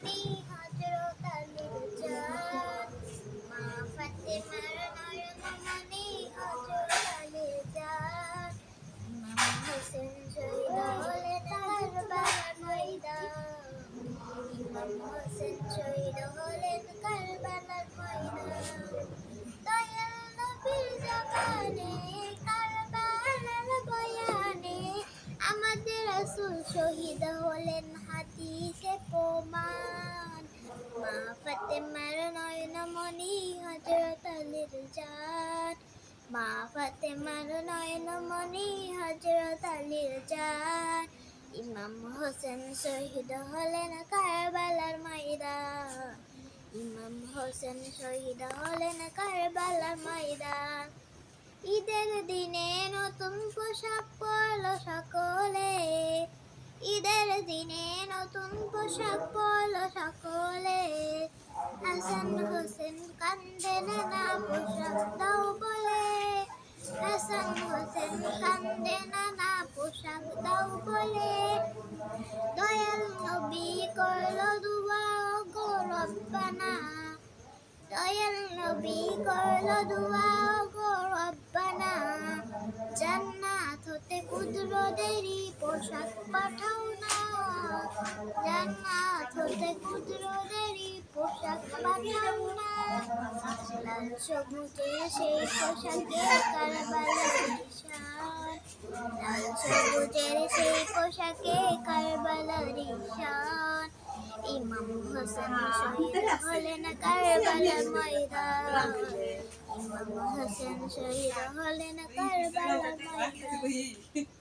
মনি হযরত আলীর জান, মা ফাতেমার নয়নমণি হযরত আলীর জান, ইমাম হোসেন শহীদ হলেন কারবালার ময়দান, ইমাম হোসেন শহীদ হলেন কারবালার ময়দান। দয়াল নবীর জবানে কারবালার বয়ানে আমাদের রাসূল শহীদ হলেন হাদিসে প্রমাণ। মা ফাতেমার নয়নমণি হযরত আলীর জান, মা ফাতেমার নয়নমণি হযরত আলীর জান, ইমাম হোসেন শহীদ হলেন কারবালার ময়দান, ইমাম হোসেন শহীদ হলেন কারবালার ময়দান। ঈদের দিনে নতুন পোশাক পরল সকলে, ঈদের দিনে নতুন পোশাক পরল সকলে। হাসান হোসেন কাঁদেন না পোশাক দাও বলে, হাসান হোসেন কাঁদেন না পোশাক দাও বলে। দয়াল নবী করল দুআ গো রব্বানা, দয়াল নবী করল দুআ গো রব্বানা। জান্নাত হতে কুদরতেরই পোশাক পাঠাও না, জান্নাত হতে কুদরতেরই পোশাক পাঠাও না। লাল সবুজের সেই পোশাকে কারবালার নিশান, লাল সবুজের সেই পোশাকে কারবালার নিশান। ইমাম হোসেন শহীদ হলেন কারবালার ময়দান, ইমাম হোসেন শহীদ হলেন কারবালার ময়দান।